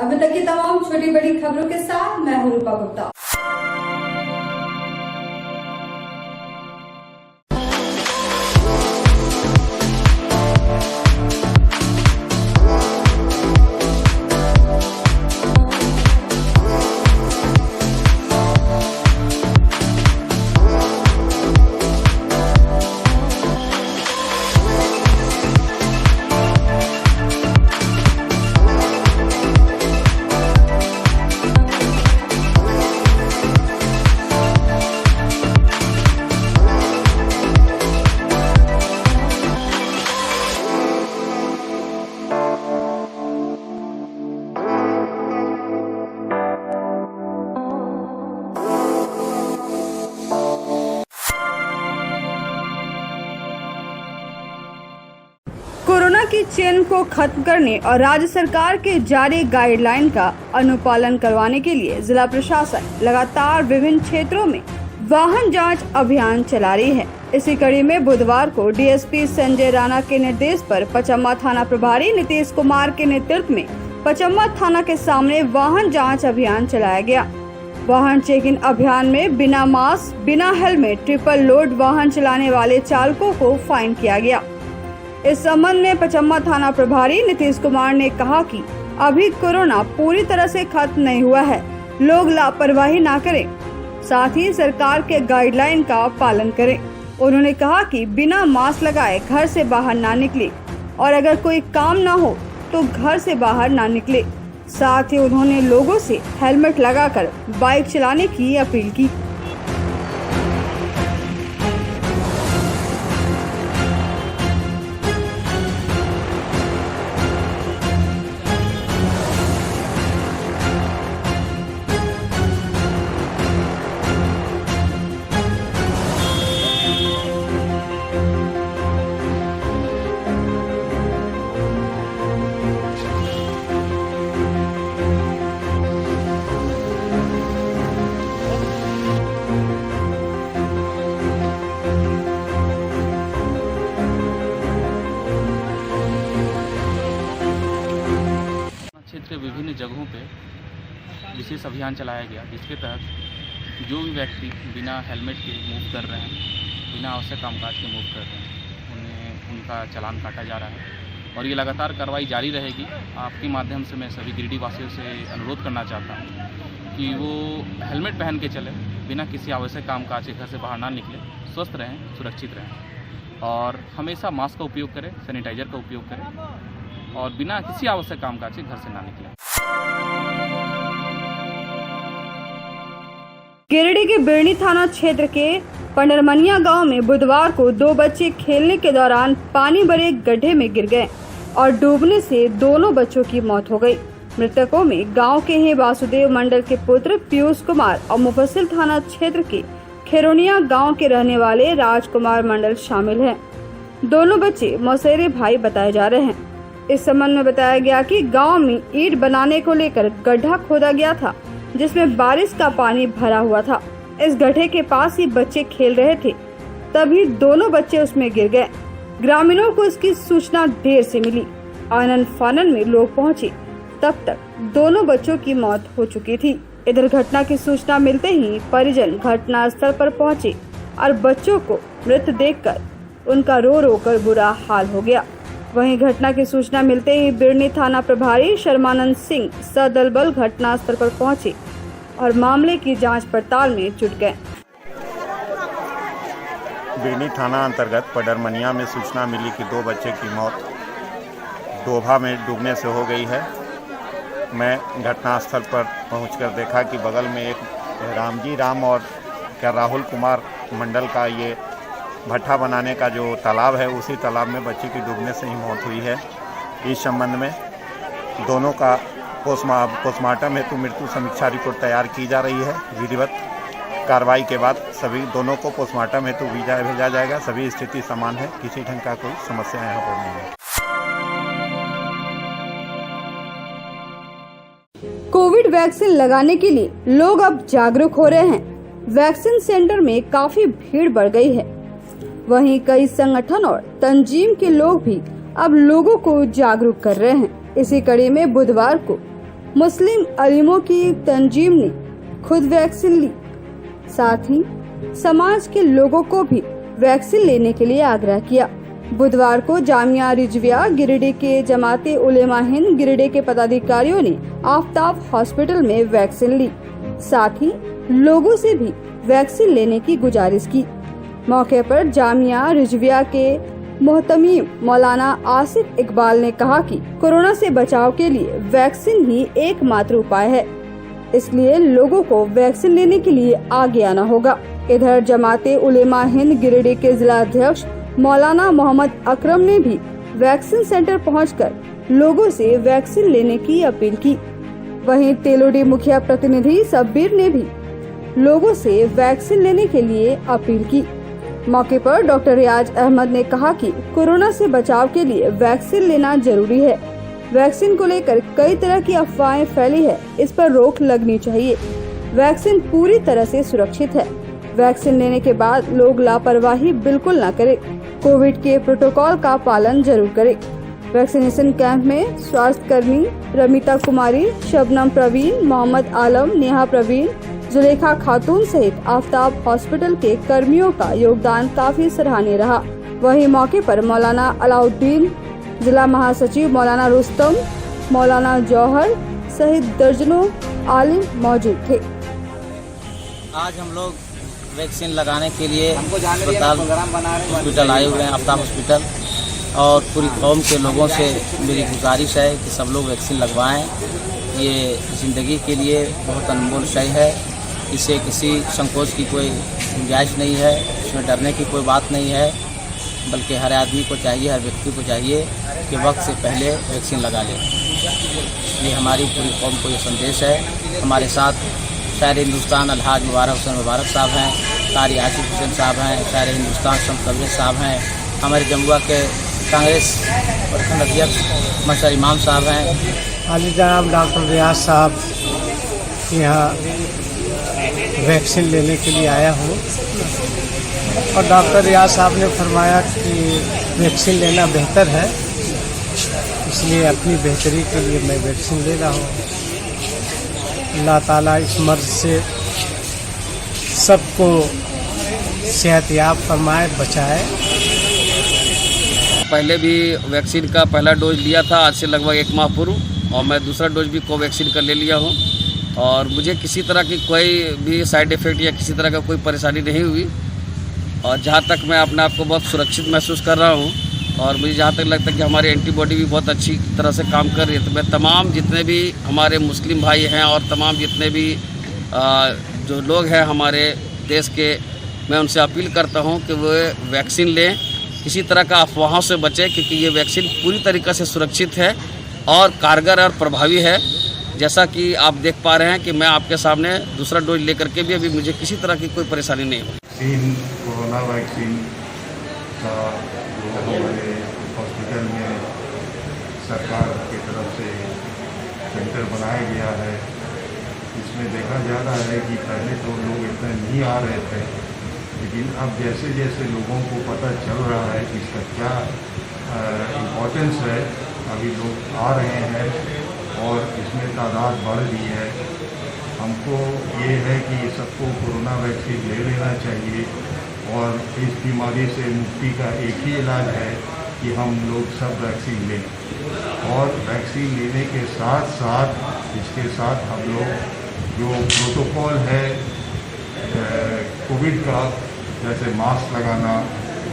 अभी तक की तमाम छोटी बड़ी खबरों के साथ मैं हूं रूपा गुप्ता। कोरोना की चेन को खत्म करने और राज्य सरकार के जारी गाइडलाइन का अनुपालन करवाने के लिए जिला प्रशासन लगातार विभिन्न क्षेत्रों में वाहन जांच अभियान चला रही है। इसी कड़ी में बुधवार को डीएसपी संजय राणा के निर्देश पर पचम्मा थाना प्रभारी नीतीश कुमार के नेतृत्व में पचम्मा थाना के सामने वाहन जाँच अभियान चलाया गया। वाहन चेकिंग अभियान में बिना मास्क, बिना हेलमेट, ट्रिपल लोड वाहन चलाने वाले चालकों को फाइन किया गया। इस संबंध में पचम्मा थाना प्रभारी नीतीश कुमार ने कहा कि अभी कोरोना पूरी तरह से खत्म नहीं हुआ है, लोग लापरवाही ना करें, साथ ही सरकार के गाइडलाइन का पालन करें। उन्होंने कहा कि बिना मास्क लगाए घर से बाहर ना निकले और अगर कोई काम ना हो तो घर से बाहर ना निकले। साथ ही उन्होंने लोगों से हेलमेट लगाकर बाइक चलाने की अपील की। क्षेत्र के विभिन्न जगहों पे विशेष अभियान चलाया गया, जिसके तहत जो भी व्यक्ति बिना हेलमेट के मूव कर रहे हैं, बिना आवश्यक कामकाज के मूव कर रहे हैं, उनका चालान काटा जा रहा है और ये लगातार कार्रवाई जारी रहेगी। आपके माध्यम से मैं सभी गिरिडीह वासियों से अनुरोध करना चाहता हूँ कि वो हेलमेट पहन के चलें, बिना किसी आवश्यक कामकाज के घर से बाहर ना निकलें, स्वस्थ रहें, सुरक्षित रहें और हमेशा मास्क का उपयोग करें, सैनिटाइजर का उपयोग करें और बिना किसी आवश्यक कामकाज के घर से ना निकलें। गिरिडीह के बिरनी थाना क्षेत्र के पंडरमनिया गांव में बुधवार को 2 बच्चे खेलने के दौरान पानी भरे गड्ढे में गिर गए और डूबने से दोनों बच्चों की मौत हो गई। मृतकों में गांव के ही वासुदेव मंडल के पुत्र पीयूष कुमार और मुफस्सिल थाना क्षेत्र के खेरोनिया गांव के रहने वाले राजकुमार मंडल शामिल हैं। दोनों बच्चे मौसेरे भाई बताए जा रहे हैं। इस संबंध में बताया गया कि गांव में ईंट बनाने को लेकर गड्ढा खोदा गया था, जिसमें बारिश का पानी भरा हुआ था। इस गड्ढे के पास ही बच्चे खेल रहे थे, तभी दोनों बच्चे उसमें गिर गए। ग्रामीणों को इसकी सूचना देर से मिली। आनन फानन में लोग पहुंचे, तब तक दोनों बच्चों की मौत हो चुकी थी। इधर घटना की सूचना मिलते ही परिजन घटना स्थल पर पहुंचे और बच्चों को मृत देखकर उनका रो रो कर बुरा हाल हो गया। वहीं घटना की सूचना मिलते ही बिरनी थाना प्रभारी शर्मानंद सिंह सदल बल घटना स्थल पर पहुंचे और मामले की जांच पड़ताल में जुट गए। बिरनी थाना अंतर्गत पंडरमनिया में सूचना मिली कि 2 बच्चे की मौत डोभा में डूबने से हो गई है। मैं घटनास्थल पर पहुंचकर देखा कि बगल में एक रामजी राम और राहुल कुमार मंडल का ये भट्ठा बनाने का जो तालाब है, उसी तालाब में बच्चे की डूबने से ही मौत हुई है। इस संबंध में दोनों का पोस्टमार्टम हेतु मृत्यु समीक्षा रिपोर्ट तैयार की जा रही है। विधिवत कार्रवाई के बाद सभी दोनों को पोस्टमार्टम हेतु भेजा जाएगा। सभी स्थिति समान है, किसी ढंग का कोई समस्या यहाँ पर नहीं है। कोविड वैक्सीन लगाने के लिए लोग अब जागरूक हो रहे हैं। वैक्सीन सेंटर में काफी भीड़ बढ़ गई है। वहीं कई संगठन और तंजीम के लोग भी अब लोगों को जागरूक कर रहे हैं। इसी कड़ी में बुधवार को मुस्लिम अलीमों की तंजीम ने खुद वैक्सीन ली। साथ ही समाज के लोगों को भी वैक्सीन लेने के लिए आग्रह किया। बुधवार को जामिया रिजविया गिरिडीह के जमाते उलेमा हिंद गिरिडीह के पदाधिकारियों ने आफ्ताब हॉस्पिटल में वैक्सीन ली। साथ ही लोगों से भी वैक्सीन लेने की गुजारिश की। मौके पर जामिया रिजविया के मोहतमीम मौलाना आसिफ इकबाल ने कहा कि कोरोना से बचाव के लिए वैक्सीन ही एकमात्र उपाय है, इसलिए लोगों को वैक्सीन लेने के लिए आगे आना होगा। इधर जमाते उलेमा हिंद गिरिडीह के जिला अध्यक्ष मौलाना मोहम्मद अकरम ने भी वैक्सीन सेंटर पहुंचकर लोगों से वैक्सीन लेने की अपील की। वहीं तेलोडी मुखिया प्रतिनिधि सब्बीर ने भी लोगों से वैक्सीन लेने के लिए अपील की। मौके पर डॉक्टर रियाज अहमद ने कहा कि कोरोना से बचाव के लिए वैक्सीन लेना जरूरी है। वैक्सीन को लेकर कई तरह की अफवाहें फैली है, इस पर रोक लगनी चाहिए। वैक्सीन पूरी तरह से सुरक्षित है। वैक्सीन लेने के बाद लोग लापरवाही बिल्कुल न करें। कोविड के प्रोटोकॉल का पालन जरूर करें। वैक्सीनेशन कैंप में स्वास्थ्य कर्मी रमिता कुमारी, शबनम प्रवीण, मोहम्मद आलम, नेहा प्रवीण, जुलेखा खातून सहित आफ्ताब हॉस्पिटल के कर्मियों का योगदान काफी सराहनीय रहा। वहीं मौके पर मौलाना अलाउद्दीन, जिला महासचिव मौलाना रुस्तम, मौलाना जौहर सहित दर्जनों आलिम मौजूद थे। आज हम लोग वैक्सीन लगाने के लिए हॉस्पिटल आए हुए हैं, आफ्ताब हॉस्पिटल, और पूरी कौम के लोगों से मेरी गुजारिश है कि सब लोग वैक्सीन लगवाएं। ये ज़िंदगी के लिए बहुत अनमोल शय है। इसे किसी संकोच की कोई गुंजाइश नहीं है, इसमें डरने की कोई बात नहीं है, बल्कि हर आदमी को चाहिए, हर व्यक्ति को चाहिए कि वक्त से पहले वैक्सीन लगा ले। ये हमारी पूरी कौम को ये संदेश है। हमारे साथ शायर हिंदुस्तान अलहाज मुबारक हुसैन मुबारक साहब हैं, कारी आसिफ हुसैन साहब हैं, शायर हिंदुस्तान शम्स तबरेज़ साहब हैं, हमारे जमुआ के कांग्रेस प्रखंड अध्यक्ष मशर इमाम साहब हैं, अली जनाब डॉक्टर रियाज साहब यहाँ वैक्सीन लेने के लिए आया हूँ, और डॉक्टर रियाज साहब ने फरमाया कि वैक्सीन लेना बेहतर है, इसलिए अपनी बेहतरी के लिए मैं वैक्सीन ले रहा हूँ। अल्लाह ताला इस मर्ज से सबको सेहतयाब फरमाए, बचाए। पहले भी वैक्सीन का पहला डोज लिया था, आज से लगभग 1 माह पूर्व, और मैं दूसरा डोज भी कोवैक्सीन का ले लिया हूँ, और मुझे किसी तरह की कोई भी साइड इफ़ेक्ट या किसी तरह का कोई परेशानी नहीं हुई। और जहाँ तक मैं अपने आप को बहुत सुरक्षित महसूस कर रहा हूँ, और मुझे जहाँ तक लगता है कि हमारी एंटीबॉडी भी बहुत अच्छी तरह से काम कर रही है, तो मैं तमाम जितने भी हमारे मुस्लिम भाई हैं और तमाम जितने भी जो लोग हैं हमारे देश के, मैं उनसे अपील करता हूँ कि वो वैक्सीन लें, किसी तरह का अफवाहों से बचें, क्योंकि ये वैक्सीन पूरी तरीक़े से सुरक्षित है और कारगर और प्रभावी है। जैसा कि आप देख पा रहे हैं कि मैं आपके सामने दूसरा डोज लेकर के भी अभी मुझे किसी तरह की कोई परेशानी नहीं हुई। कोरोना वैक्सीन का जो हमारे हॉस्पिटल में सरकार की तरफ से सेंटर बनाया गया है, इसमें देखा जा रहा है कि पहले तो लोग इतने नहीं आ रहे थे, लेकिन अब जैसे जैसे लोगों को पता चल रहा है कि इसका क्या इम्पोर्टेंस है, अभी लोग आ रहे हैं और इसमें तादाद बढ़ रही है। हमको ये है कि सबको कोरोना वैक्सीन ले लेना चाहिए, और इस बीमारी से मुक्ति का एक ही इलाज है कि हम लोग सब वैक्सीन लें, और वैक्सीन लेने के साथ साथ इसके साथ हम लोग जो प्रोटोकॉल है कोविड का, जैसे मास्क लगाना,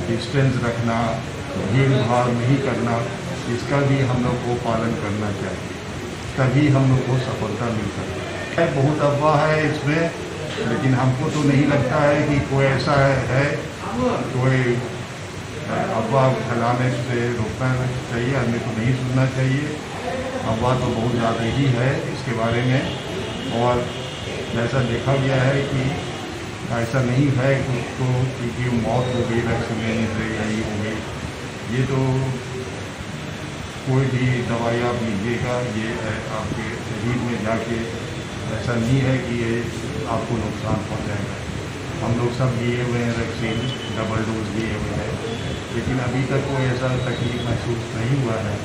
डिस्टेंस रखना, भीड़ भाड़ नहीं करना, इसका भी हम लोग को पालन करना चाहिए, तभी हम लोग को सफलता मिल सकती है। बहुत अफवाह है इसमें, लेकिन हमको तो नहीं लगता है कि कोई ऐसा है कोई अफवाह फैलाने से रोकना चाहिए, हमें तो नहीं सुनना चाहिए। अफवाह तो बहुत ज़्यादा ही है इसके बारे में, और जैसा देखा गया है कि ऐसा नहीं है उसको क्योंकि मौत हो गई वैक्सीन लेने से या ये हो गई, ये तो कोई भी दवाई आप लीजिएगा, ये आपके शरीर में जाके ऐसा नहीं है कि ये आपको नुकसान पहुंचाएगा। हम लोग सब लिए हुए हैं वैक्सीन, डबल डोज लिए हुए हैं, लेकिन अभी तक कोई ऐसा तकलीफ महसूस नहीं हुआ है।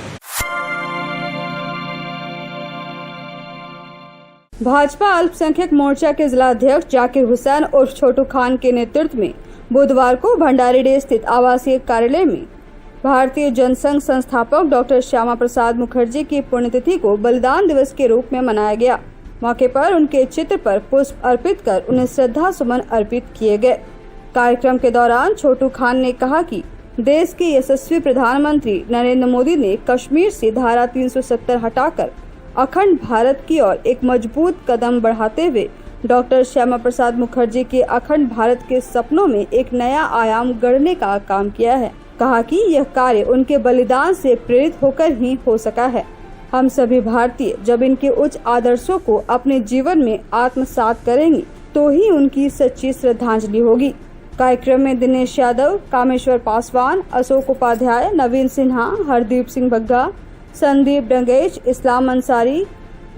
भाजपा अल्पसंख्यक मोर्चा के जिला अध्यक्ष जाकिर हुसैन उर्फ छोटू खान के नेतृत्व में बुधवार को भंडारीडीह स्थित आवासीय कार्यालय में भारतीय जनसंघ संस्थापक डॉक्टर श्यामा प्रसाद मुखर्जी की पुण्यतिथि को बलिदान दिवस के रूप में मनाया गया। मौके पर उनके चित्र पर पुष्प अर्पित कर उन्हें श्रद्धा सुमन अर्पित किए गए। कार्यक्रम के दौरान छोटू खान ने कहा कि देश के यशस्वी प्रधानमंत्री नरेंद्र मोदी ने कश्मीर से धारा 370 हटाकर अखंड भारत की ओर एक मजबूत कदम बढ़ाते हुए डॉक्टर श्यामा प्रसाद मुखर्जी के अखंड भारत के सपनों में एक नया आयाम गढ़ने का काम किया है। कहा कि यह कार्य उनके बलिदान से प्रेरित होकर ही हो सका है। हम सभी भारतीय जब इनके उच्च आदर्शों को अपने जीवन में आत्मसात करेंगे तो ही उनकी सच्ची श्रद्धांजलि होगी। कार्यक्रम में दिनेश यादव, कामेश्वर पासवान, अशोक उपाध्याय, नवीन सिन्हा, हरदीप सिंह बग्गा, संदीप डंगेज, इस्लाम अंसारी,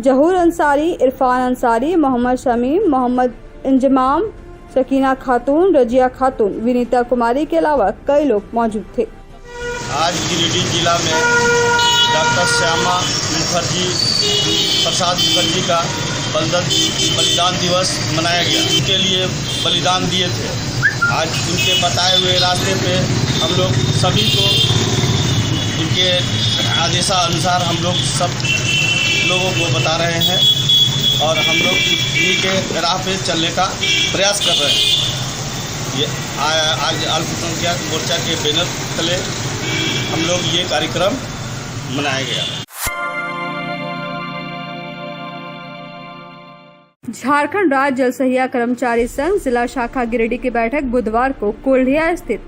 जहूर अंसारी, इरफान अंसारी, मोहम्मद शमीम, मोहम्मद इंजमाम, शकीना खातून, रजिया खातून, विनीता कुमारी के अलावा कई लोग मौजूद थे। आज गिरिडीह जिला में डॉक्टर श्यामा प्रसाद मुखर्जी का बलिदान दिवस मनाया गया। उनके लिए बलिदान दिए थे। आज उनके बताए हुए रास्ते पे हम लोग सभी को उनके आदेशानुसार हम लोग सब लोगों को बता रहे हैं और हम लोग उन्हीं के राह पे चलने का प्रयास कर रहे हैं। ये आज अल्पसंख्यक मोर्चा के बैनर तले हम लोग ये कार्यक्रम मनाया गया। झारखंड राज्य जल सहिया कर्मचारी संघ जिला शाखा गिरिडीह की बैठक बुधवार को कोल्हिया स्थित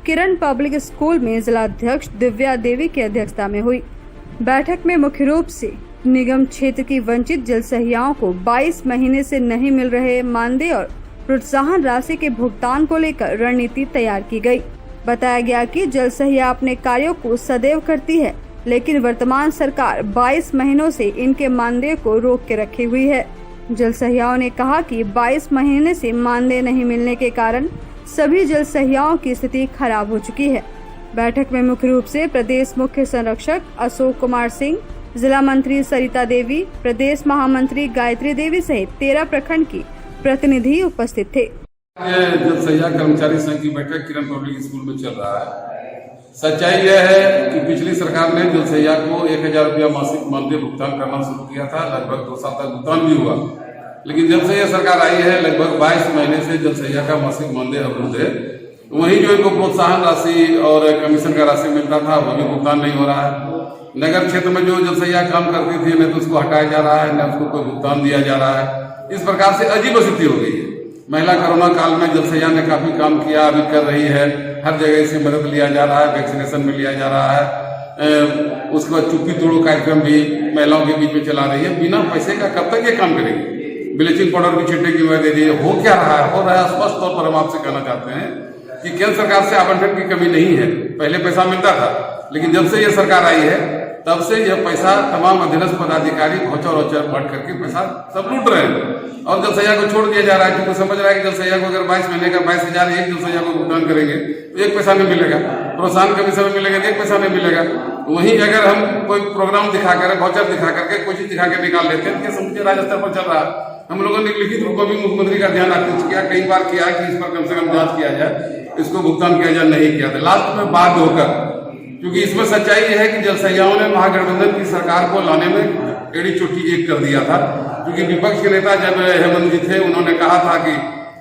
किरण पब्लिक स्कूल में जिला अध्यक्ष दिव्या देवी की अध्यक्षता में हुई। बैठक में मुख्य रूप से निगम क्षेत्र की वंचित जल सहियाओं को 22 महीने से नहीं मिल रहे मानदेय और प्रोत्साहन राशि के भुगतान को लेकर रणनीति तैयार की गई। बताया गया कि जल सहिया अपने कार्यों को सदैव करती है, लेकिन वर्तमान सरकार 22 महीनों से इनके मानदेय को रोक के रखी हुई है। जल सहियाओं ने कहा कि 22 महीने से मानदेय नहीं मिलने के कारण सभी जल सहियाओं की स्थिति खराब हो चुकी है। बैठक में मुख्य रूप से प्रदेश मुख्य संरक्षक अशोक कुमार सिंह, जिला मंत्री सरिता देवी, प्रदेश महामंत्री गायत्री देवी सहित 13 प्रखंड की प्रतिनिधि उपस्थित थे। जल सहिया कर्मचारी संघ की बैठक किरण पब्लिक स्कूल में चल रहा है। सच्चाई यह है कि पिछली सरकार ने जल सहिया को 1000 रुपया मासिक मानदेय भुगतान करना शुरू किया था। लगभग 2 साल तक भुगतान भी हुआ, लेकिन जब से यह सरकार आई है लगभग 22 महीने से जल सहिया का मासिक मानदेय अवरुद्ध है। वहीं जो इनको प्रोत्साहन राशि और कमीशन का राशि मिलता था वो भी भुगतान नहीं हो रहा है। नगर क्षेत्र में जो जल सहिया काम करती थी न तो उसको हटाया जा रहा है, न उसको कोई भुगतान दिया जा रहा है। इस प्रकार से अजीब स्थिति हो गई है। महिला कोरोना काल में जल सहिया ने काफी काम किया, अभी कर रही है। हर जगह से मदद लिया जा रहा है, वैक्सीनेशन में लिया जा रहा है। उसके बाद चुप्पी तोड़ो कार्यक्रम भी महिलाओं के बीच में चला रही है। बिना पैसे का कब तक ये काम करेगी? ब्लीचिंग पाउडर भी छिड़कने की वजह दे दी है। हो क्या रहा है? हो रहा है। स्पष्ट तौर पर हम आपसे कहना चाहते हैं कि केंद्र सरकार से आवंटन की कमी नहीं है। पहले पैसा मिलता था, लेकिन जब से यह सरकार आई है तब से यह पैसा तमाम अधीनस्थ पदाधिकारी भौचर बढ़ करके पैसा सब लूट रहे हैं और जल सहिया को छोड़ दिया जा रहा है। क्योंकि समझ रहा है कि जल सहिया को अगर 22 महीने का 22,000 एक जल सहिया को भुगतान करेंगे तो 1 पैसा नहीं मिलेगा। प्रोत्साहन कमीशन में मिलेगा तो 1 पैसा नहीं मिलेगा। वहीं अगर हम कोई प्रोग्राम दिखाकर भौचर दिखा करके कोई चीज दिखा के निकाल लेते हैं, समझिए राज्य स्तर पर चल रहा है। हम लोगों ने लिखित रूप में भी मुख्यमंत्री का ध्यान आकृष्ट किया, कई बार किया कि इस पर कम से कम जांच किया जाए, इसको भुगतान किया जाए, नहीं किया था। लास्ट में बाध्य होकर, क्योंकि इसमें सच्चाई यह है कि जल सहियाओं ने महागठबंधन की सरकार को लाने में एड़ी चोटी एक कर दिया था। क्योंकि विपक्ष के नेता जब हेमंत जी थे, उन्होंने कहा था कि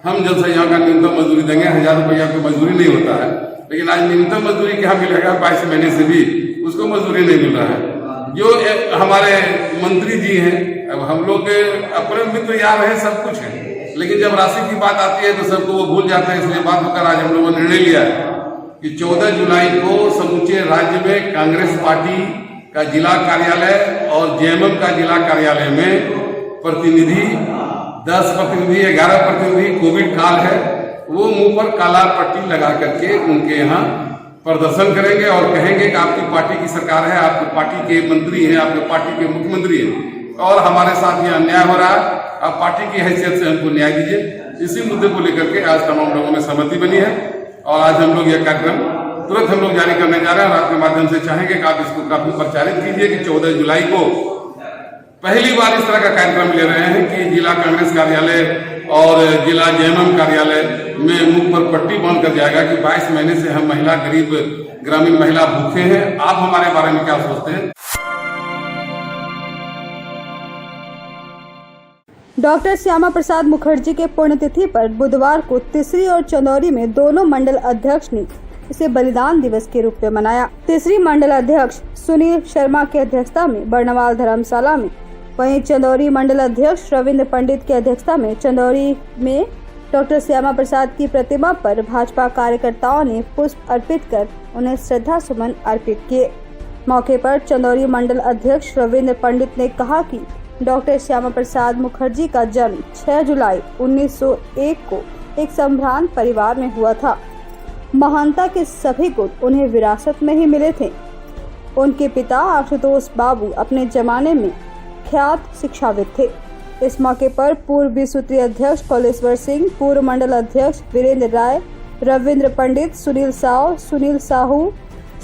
हम जल सहियाओं का न्यूनतम मजदूरी देंगे, 1000 रुपया की मजदूरी नहीं होता है। लेकिन आज न्यूनतम मजदूरी क्या मिलेगा? 22 महीने से भी उसको मजदूरी नहीं मिल रहा है। जो हमारे मंत्री जी हैं, अब हम लोग अपने मित्र यार हैं, सब कुछ है, लेकिन जब राशि की बात आती है तो सबको वो भूल जाते हैं। इसलिए बात होकर आज हम लोगों ने निर्णय लिया है कि 14 जुलाई को समूचे राज्य में कांग्रेस पार्टी का जिला कार्यालय और जेएमएम का जिला कार्यालय में प्रतिनिधि 10 प्रतिनिधि 11 प्रतिनिधि, कोविड काल है, वो मुंह पर काला पट्टी लगा करके उनके यहाँ प्रदर्शन करेंगे और कहेंगे कि आपकी पार्टी की सरकार है, आपकी पार्टी के मंत्री हैं, आपके पार्टी के मुख्यमंत्री हैं और हमारे साथ ये अन्याय हो रहा है। आप पार्टी की हैसियत से हमको न्याय दीजिए। इसी मुद्दे को लेकर के आज तमाम लोगों में सहमति बनी है और आज हम लोग यह कार्यक्रम तुरंत हम लोग जारी करने जा रहे हैं और आपके माध्यम से चाहेंगे कि आप इसको काफी प्रचारित कीजिए कि 14 जुलाई को पहली बार इस तरह का कार्यक्रम ले रहे हैं कि जिला कांग्रेस कार्यालय और जिला जेएमएम कार्यालय में मुंह पर पट्टी बांध कर जाएगा कि 22 महीने से हम महिला गरीब ग्रामीण महिला भूखे हैं। आप हमारे बारे में क्या सोचते हैं? डॉक्टर श्यामा प्रसाद मुखर्जी के पुण्यतिथि पर बुधवार को तिसरी और चंदौरी में दोनों मंडल अध्यक्ष ने इसे बलिदान दिवस के रूप में मनाया। तिसरी मंडल अध्यक्ष सुनील शर्मा की अध्यक्षता में बर्नवाल धर्मशाला में, वहीं चंदौरी मंडल अध्यक्ष रविंद्र पंडित की अध्यक्षता में चंदौरी में डॉक्टर श्यामा प्रसाद की प्रतिमा पर भाजपा कार्यकर्ताओं ने पुष्प अर्पित कर उन्हें श्रद्धा सुमन अर्पित किए। मौके पर चंदौरी मंडल अध्यक्ष रविंद्र पंडित ने कहा कि डॉक्टर श्यामा प्रसाद मुखर्जी का जन्म 6 जुलाई 1901 को एक संभ्रांत परिवार में हुआ था। महानता के सभी गुण उन्हें विरासत में ही मिले थे। उनके पिता आशुतोष बाबू अपने जमाने में ख्यात शिक्षाविद थे। इस मौके पर पूर्व विसूत्री अध्यक्ष कौलेश्वर सिंह, पूर्व मंडल अध्यक्ष वीरेंद्र राय, रविंद्र पंडित, सुनील साव, सुनील साहू,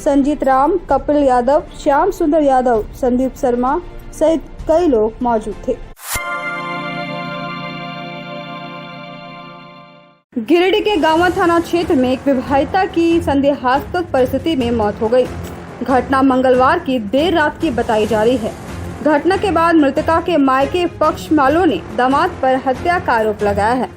संजीत राम, कपिल यादव, श्याम सुंदर यादव, संदीप शर्मा सहित कई लोग मौजूद थे। गिरिडीह के गांवा थाना क्षेत्र में एक विवाहिता की संदेहास्पद परिस्थिति में मौत हो गई। घटना मंगलवार की देर रात की बताई जा रही है। घटना के बाद मृतका के मायके पक्ष वालों ने दामाद पर हत्या का आरोप लगाया है।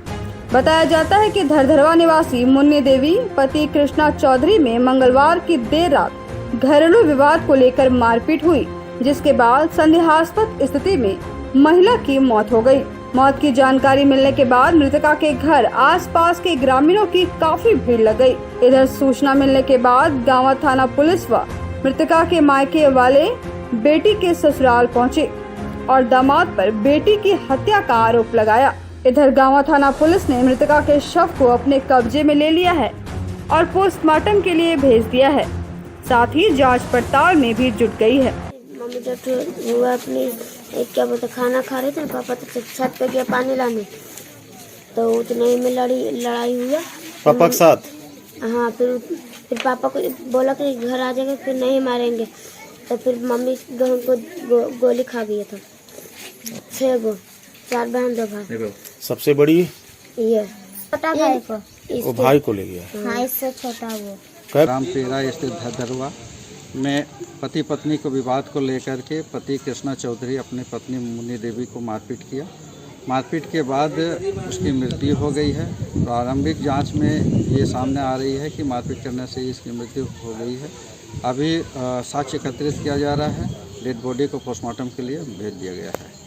बताया जाता है कि धरधरवा निवासी मुन्नी देवी पति कृष्णा चौधरी में मंगलवार की देर रात घरेलू विवाद को लेकर मारपीट हुई, जिसके बाद संदेहास्पद स्थिति में महिला की मौत हो गई। मौत की जानकारी मिलने के बाद मृतका के घर आसपास के ग्रामीणों की काफी भीड़ लग गई। इधर सूचना मिलने के बाद गांवा थाना पुलिस व मृतका के मायके वाले बेटी के ससुराल पहुंचे और दामाद पर बेटी की हत्या का आरोप लगाया। इधर गांवा थाना पुलिस ने मृतका के शव को अपने कब्जे में ले लिया है और पोस्टमार्टम के लिए भेज दिया है। साथ ही जांच पड़ताल में भी जुट गई है। मम्मी जब हुआ अपनी क्या बोलते खाना खा रहे थे, पापा तो छत पे गया पानी लाने, तो उतने ही में लड़ाई हुआ पापा के साथ। हाँ, फिर पापा को बोला कि घर आ जाएंगे, फिर नहीं मारेंगे, तो फिर मम्मी को गोली खा गया था। 6 गो, 4 बहन 2 भाई। सबसे बड़ी ये छोटा भाई को, वो भाई को ले गया। हाँ, इससे छोटा वो। रामपेरा स्थित धरधरवा में पति पत्नी को विवाद को लेकर के पति कृष्णा चौधरी अपनी पत्नी मुन्नी देवी को मारपीट किया। मारपीट के बाद उसकी मृत्यु हो गई है। प्रारंभिक जांच में ये सामने आ रही है कि मारपीट करने से इसकी मृत्यु हो गई है। अभी साक्ष्य एकत्रित किया जा रहा है। डेड बॉडी को पोस्टमार्टम के लिए भेज दिया गया है।